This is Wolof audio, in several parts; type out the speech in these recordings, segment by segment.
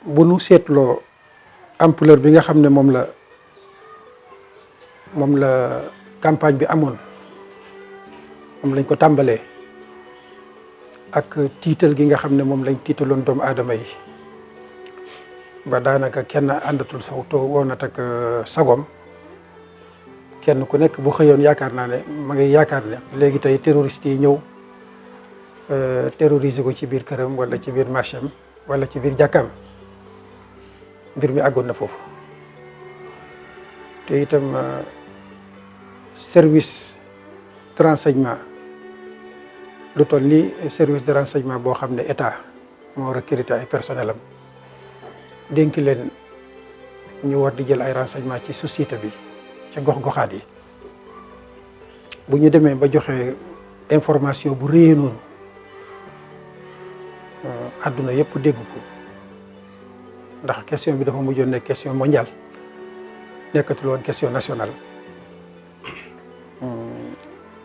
bu nu seetloo ampleur bi nga xam ne moom la campagne bi amoon moom lañ ko tàmbalee ak tiital gi nga xam ne moom lañ tiitaloon doomu aadama yi ba daanaka kenn àndatul sawtoo woonat ak sagom kenn ku nekk bu xëyoon yaakaar naa ne ma ngi yaakaar ne léegi tey terroristes yi ñëw terroriser ko ci biir këram wala ci biir marché am wala ci biir jàkkaam mbir mi àggoon na foofu te itam service de renseignement lu toll ni service de renseignement boo xam ne état moo recruté ay personnel am dénk leen ñu war di jël ay renseignement ci société bi ci gox-goxaat yi bu ñu demee ba joxe information bu réyee noonu àdduna yëpp dégg ko ndax question bi dafa mujjoon nekk question mondiale nekkatul woon question nationale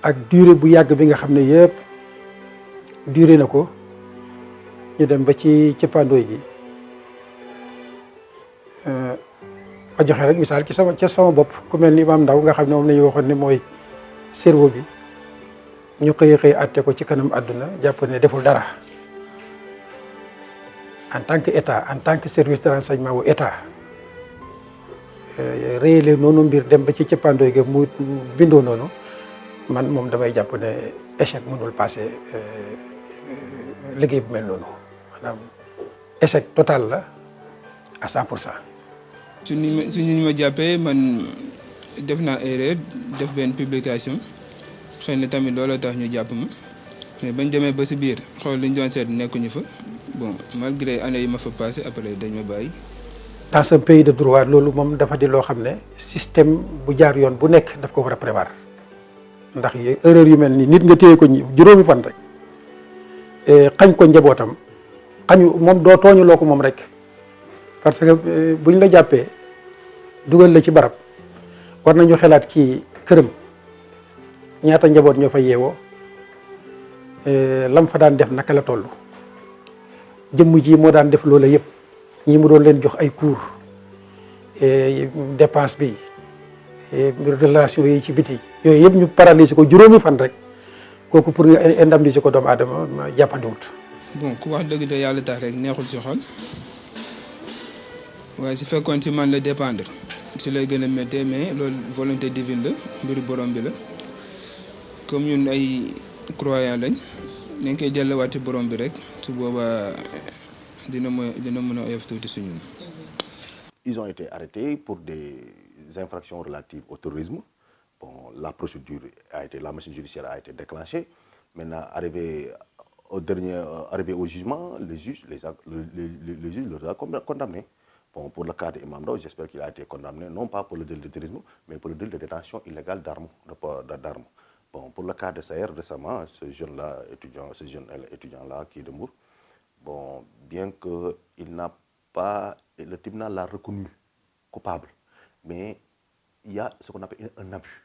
ak durée bu yàgg bi nga xam ne yëpp duré na ko ñu dem ba ci cëppandooy gi ma joxe rek misaal ci sama bopp ku mel ni Imaam Ndaw nga xam ne moom la ñu waxoon ne mooy cerveau bi ñu xëy àtte ko ci kanam àdduna jàpp ne deful dara en tant que état en tant que service de renseignement wu état réyale noonu mbir dem ba ci cëppandooy ga mu bindoo noonu man moom damay jàpp ne échec mënul passé liggéey bu mel noonu maanaam échec total la à 100%. su ñu ma jàppee man def naa erreur def benn publication xëy na tamit looloo tax ñu jàpp ma mais bañ demee ba si biir xool li ñu doon seet nekkuñu fa bon malgré année yi ma fa passé après dañ ma bàyyi. dans un pays de droit loolu moom dafa di loo xam ne système bu jaar yoon bu nekk daf ko war a prévoir ndax erreur yu mel ni nit nga téye ko juróomi fan rek xañ ko njabootam xañu moom doo tooñu loo ko moom rek parce que buñ la jàppee dugal la ci barab war nañu xelaat ci këram ñaata njaboot ñoo fa yeewoo lam fa daan def naka la toll jëmm ji moo daan def loola yëpp ñi mu doon leen jox ay cours dépense bi relation yi ci biti yooyu yëpp ñu paralyser ko juróomi fan rek kooku pour nga indemniser ko doomu aadama ma jàppandiwut. bon ku wax dëgg de yàlla tax rek neexul si xol waaye su fekkoon si man la dépendre si lay gën a méttee mais loolu volonté divine la mbiru borom bi la comme ñun ay croyant lañ dañ koy jëlawaat ci borom bi rek su boobaa dina mën a oyof tuuti si ñun. Ils ont été arrêtés pour des infractions relatives au terrorisme. Bon, la procédure la machine judiciaire a été déclenchée. Maintenant, arrivé au jugement, le juge les a condamnés. Bon, pour le cas d'Imam Ndao, j'espère qu'il a été condamné, non pas pour le délit de terrorisme, mais pour le délit de détention illégale d'armes. Bon, pour le cas de Saher, récemment, ce jeune étudiant-là qui est de Mbour, bon, bien qu'il n'a pas, le tribunal l'a reconnu coupable, mais il y a ce qu'on appelle un abus.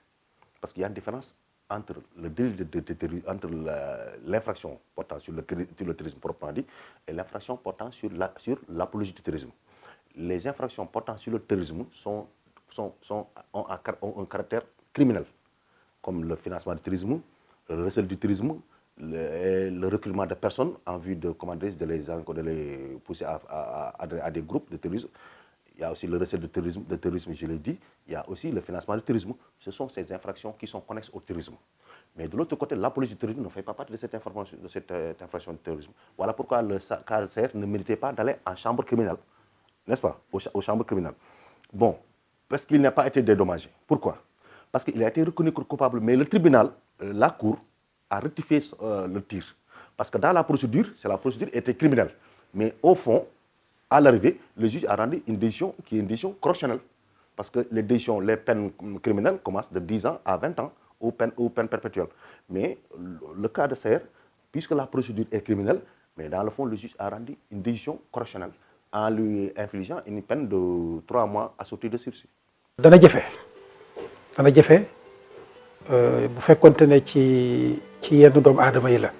Parce qu'il y a une différence entre le délit de terrorisme, entre l'infraction portant sur le terrorisme proprement dit et l'infraction portant sur l'apologie du terrorisme. Les infractions portant sur le terrorisme ont un caractère criminel, comme le financement du terrorisme, le recel du terrorisme, le recrutement de personnes en vue de les pousser à des groupes de terrorisme. Il y a aussi le recel de terrorisme, je l'ai dit. Il y a aussi le financement du terrorisme. Ce sont ces infractions qui sont connexes au terrorisme. Mais de l'autre côté, l'apologie du terrorisme ne fait pas partie de cette infraction de terrorisme. Voilà pourquoi le cas de Saher ne méritait pas d'aller en chambre criminelle, n'est-ce pas, aux chambres criminelles. Bon, parce qu'il n'a pas été dédommagé. Pourquoi? Parce qu'il a été reconnu coupable, mais le tribunal, la cour, a rectifié le tir. Parce que dans la procédure était criminelle. Mais au fond, à l'arrivée, le juge a rendu une décision qui est une décision correctionnelle. Parce que les peines criminelles commencent de 10 ans à 20 ans aux peines perpétuelles. Mais le cas de Saher, puisque la procédure est criminelle, mais dans le fond, le juge a rendu une décision correctionnelle en lui infligeant une peine de 3 mois assortie de sursis. dana jafe bu fekkonte ne ci yenn doomu aadama yi la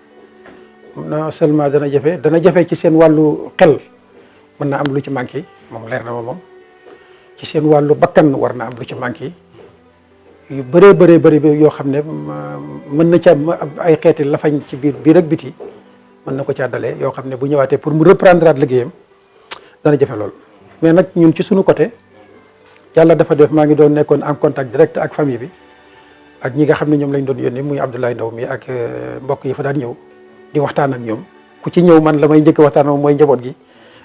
non seulement dana jafe ci seen wàllu xel mën na am lu ci manqué moom leer na ma moom ci seen wàllu bakkan war na am lu ci manqué yu bëree bëri yoo xam ne mën na ca ay xeeti lafañ ci biir ak biti mën na ko caa dalee yoo xam ne bu ñëwaatee pour mu reprendre at liggéeyam dana jafe lool. mais nag ñun ci suñu côté yàlla dafa def maa ngi doon nekkoon en contact direct ak famille bi ak ñi nga xam ne ñoom lañ doon yónni muy Abdoulaye Ndaw mi ak mbokk yi fa daan ñëw di waxtaan ak ñoom ku ci ñëw man la may njëkk waxtaan moom mooy njaboot gi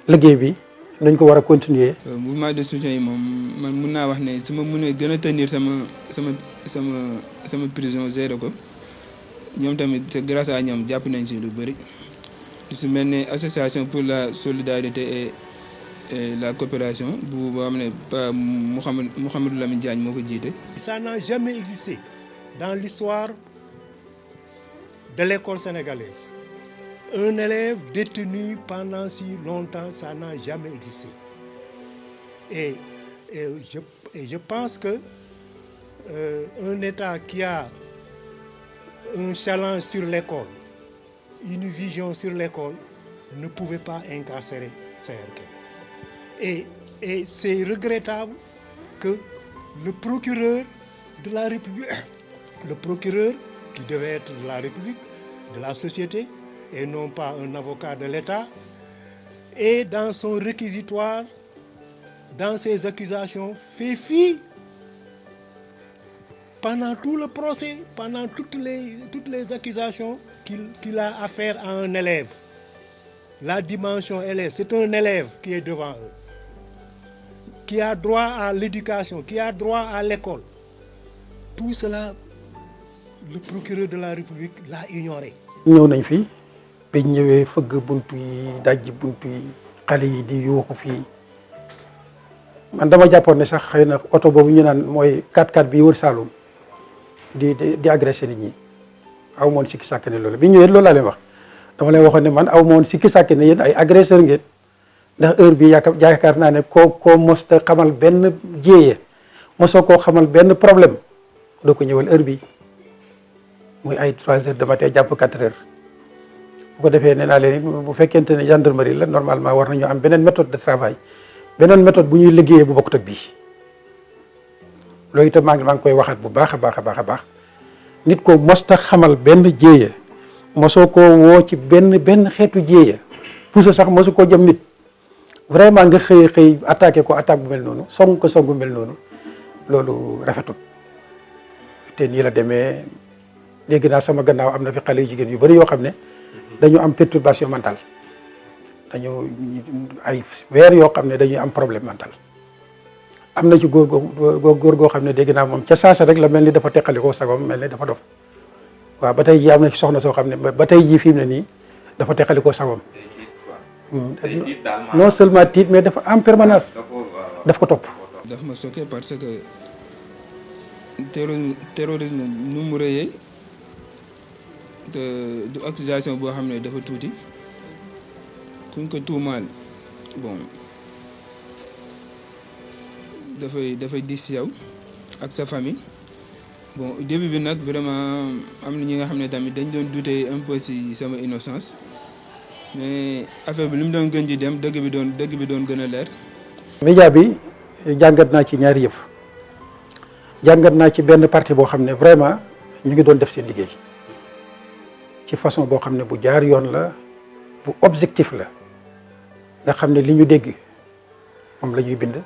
liggéey bi nañ ko war a continuer. mouvement de soutien yi moom man mun naa wax ne su ma mënee gën a tenir sama prison gérer ko ñoom tamit grâce à ñoom jàpp nañ si lu bëri su mel ne association pour la solidarité et la coopération bu boo xam ne pa Mouhamadou Lamine Diagne moo ko jiite. Ça n'a jamais existé dans l'histoire de l'école sénégalaise. Un élève détenu pendant si longtemps, ça n'a jamais existé. Et je pense que un État qui a un challenge sur l'école, une vision sur l'école, ne pouvait pas incarcérer CRK. Et c'est regrettable que le procureur de la République, le procureur qui devait être de la République, de la société, et non pas un avocat de l'État, et dans son réquisitoire, dans ses accusations, fait fi pendant tout le procès, pendant toutes les accusations qu'il a à faire à un élève. La dimension élève, c'est un élève qui est devant eux, qui a droit à l'éducation, qui a droit à l'école. Tout cela, le procureur de la République l'a ignoré. ñëw nañ fi ba ñëwee fëgg buntu yi dajji buntu yi xale yi di yuuxu fii man dama jàppoon ne sax xëy na oto boobu ñu naan mooy 4x4 bi wër Saloum di agressé nit ñi aw moon sikki sàkk ne loolu bi ñëwee loolu laa leen wax dama leen waxoon ne man aw moon sikki sàkk ne yéen ay agresseur ngeen ndax heure bi yaakaar naa ne koo mosta xamal benn jéeye mosoo koo xamal benn problème doo ko ñëwal heure bi muy ay 3 heures de matin jàpp 4 heures bu ko defee nee naa leen bu fekkente ne gendarmerie la normalement war nañu am beneen méthode de travail beneen méthode bu ñuy liggéeyee bu bokkut ak bii loolu itam maa ngi koy waxaat bu baax a baax nit ko mosta xamal benn jéeye mosoo koo woo ci benn xeetu jéeye pousse sax mosu koo jëm nit vraiment nga xëy attaqué ko attaque bu mel noonu song bu mel noonu loolu rafetut te nii la demee dégg naa sama gannaaw am na fi xale yu jigéen yu bari yoo xam ne dañu am perturbation mentale dañu ay weer yoo xam ne dañuy am problème mental am na ci góor goo xam ne dégg naa moom ca saasa rek la mel ni dafa teqali ko sagom mel ni dafa dof waaw ba tey jii am na ci soxna soo xam ne ba tey jii fi mu ne nii dafa teqali ko sagom non seulement tiit mais dafa en permanence daf ko topp. daf ma choqué parce que terrorisme nu mu rëyee te du accusation boo xam ne dafa tuuti kuñ ko tuumaal bon dafay dis si yow ak sa famille bon début bi nag vraiment am na ñi nga xam ne tamit dañ doon douter un peu si sama innocence mais affaire bi li mu doon gën di dem dëgg bi doon gën a leer. média bi jàngat naa ci ñaari yëf jàngat naa ci benn partie boo xam ne vraiment ñu ngi doon def seen liggéey ci façon boo xam ne bu jaar yoon la bu objectif la nga xam ne li ñu dégg moom la ñuy bind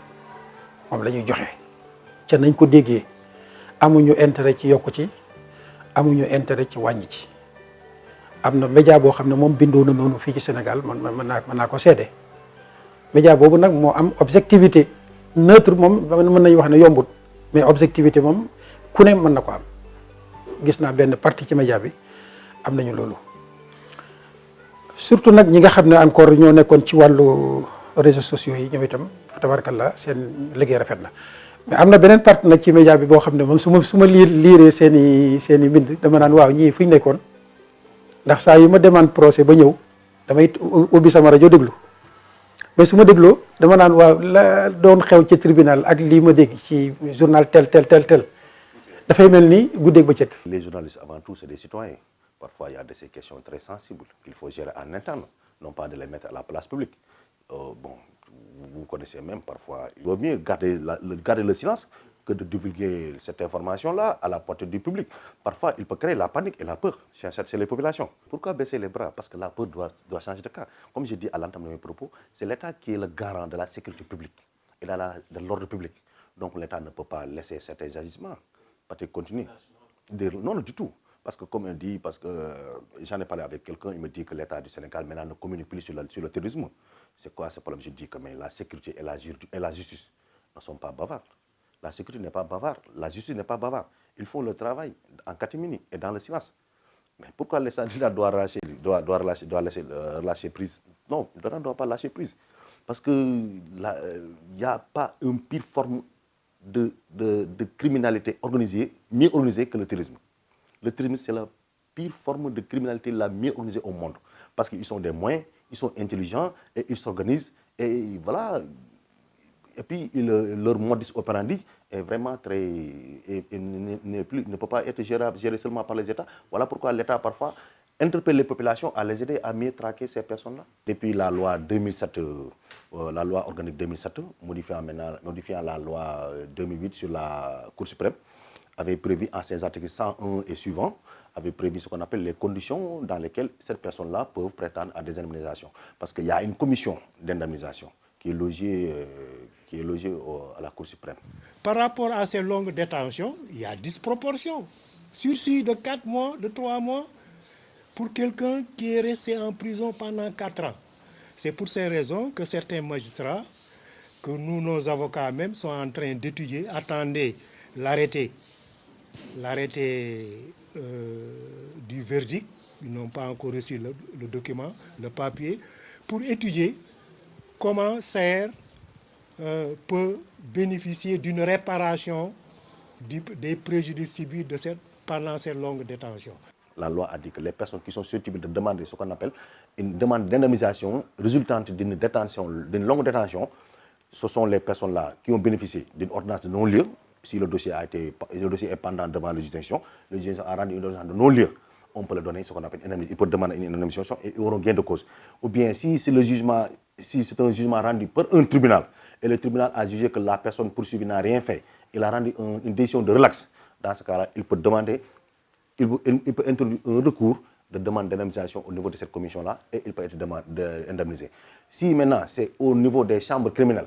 moom la ñuy joxe ca nañ ko déggee amuñu intérêt ci yokku ci amuñu intérêt ci wàññi ci. am na média boo xam ne moom bindoo na noonu fii ci Sénégal mën naa ko seede média boobu nag moo am objectivité neutre moom mën nañu wax ne yombut mais objectivité moom ku ne mën na ko am gis naa benn partie ci média bi am nañu loolu surtout nag ñi nga xam ne encore ñoo nekkoon ci wàllu réseaux sociaux yi ñoom itam tabarkallah seen liggéey rafet na mais am na beneen partie nag ci média bi boo xam ne moom su ma liiree seen i mbind dama naan waaw ñii fu ñu nekkoon ndax saa yu ma demande procès ba ñëw damay ubbi sama rajo déglu mais su ma dégloo dama naan waaw la doon xew ci tribunal ak lii ma dégg ci journal tel dafay mel ni guddeeg bëccëg. Les journalistes avant tout c'est des citoyens. Parfois il y a de ces questions très sensibles qu'il faut gérer en interne, non pas de les mettre à la place publique. Bon, vous connaissez même parfois. Il vaut mieux garder le silence que de divulguer cette information-là à la portée du public. Parfois, il peut créer la panique et la peur chez les populations. Pourquoi baisser les bras? Parce que la peur doit changer de cas. Comme je dis à l'entame de mes propos, c'est l'État qui est le garant de la sécurité publique et de l'ordre public. Donc l'État ne peut pas laisser certains agissements continuer. Non, du tout. Parce que comme on dit, parce que j'en ai parlé avec quelqu'un, il me dit que l'État du Sénégal maintenant ne communique plus sur le terrorisme. C'est quoi ce problème? Je dis que mais la sécurité et la justice ne sont pas bavards. La sécurité n'est pas bavarde, la justice n'est pas bavarde. Ils font le travail en catimini et dans le silence. Mais pourquoi l'État doit lâcher prise? Non, l'État ne doit pas lâcher prise. Parce qu'il n'y a pas une pire forme de criminalité organisée, mieux organisée que le terrorisme. Le terrorisme, c'est la pire forme de criminalité la mieux organisée au monde. Parce qu'ils ont des moyens, ils sont intelligents et ils s'organisent. Et voilà. Et puis, leur modus operandi est vraiment très. Ne peut pas être géré seulement par les États. Voilà pourquoi l'État, parfois, interpelle les populations à les aider à mieux traquer ces personnes-là. Depuis la loi 2007, la loi organique 2007, modifiant la loi 2008 sur la Cour suprême, avait prévu en ses articles 101 et suivants, avait prévu ce qu'on appelle les conditions dans lesquelles ces personnes-là peuvent prétendre à des indemnisations. Parce qu'il y a une commission d'indemnisation qui est logée à la Cour suprême. Par rapport à ces longues détentions, il y a disproportion. Sursis de 4 mois, de 3 mois, pour quelqu'un qui est resté en prison pendant 4 ans. C'est pour ces raisons que certains magistrats, que nous, nos avocats même, sont en train d'étudier, attendez l'arrêté du verdict, ils n'ont pas encore reçu le document, le papier, pour étudier comment Saër peut bénéficier d'une réparation des préjudices subis pendant cette longue détention. La loi a dit que les personnes qui sont susceptibles de demander ce qu'on appelle une demande d'indemnisation résultante d'une longue détention, ce sont les personnes-là qui ont bénéficié d'une ordonnance de non-lieu. Si le dossier est pendant devant la justice, le juge a rendu une ordonnance de non-lieu, on peut le donner ce qu'on appelle une indemnisation. Il peut demander une indemnisation et ils auront gain de cause. Ou bien si c'est un jugement rendu par un tribunal et le tribunal a jugé que la personne poursuivie n'a rien fait, il a rendu une décision de relax. Dans ce cas-là, il peut introduire un recours de demande d'indemnisation au niveau de cette commission-là et il peut être indemnisé. Si maintenant c'est au niveau des chambres criminelles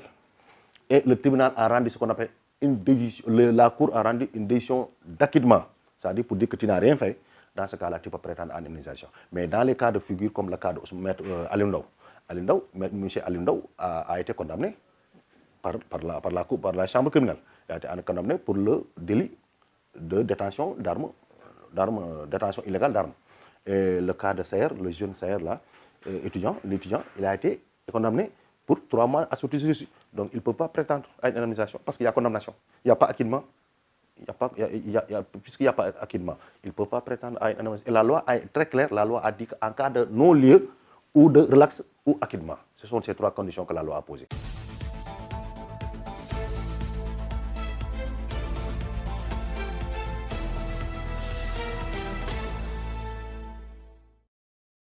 et le tribunal a rendu ce qu'on appelle une décision, la cour a rendu une décision d'acquittement, c'est-à-dire pour dire que tu n'as rien fait, dans ce cas-là, tu peux prétendre à indemnisation. Mais dans les cas de figure comme le cas de M. Alioune Ndao, M. Alioune Ndao a été condamné par la chambre criminelle. Il a été condamné pour le délit de détention détention illégale d'armes. Et le cas de Saër, le jeune Saër là, l'étudiant, il a été condamné pour 3 mois assortis de sursis. Donc il ne peut pas prétendre à une indemnisation parce qu'il y a condamnation. Il n'y a pas acquittement. Puisqu'il n'y a pas acquittement, il ne peut pas prétendre à une indemnisation. Et la loi est très claire, la loi a dit qu'en cas de non-lieu ou de relax ou acquittement, ce sont ces 3 conditions que la loi a posées.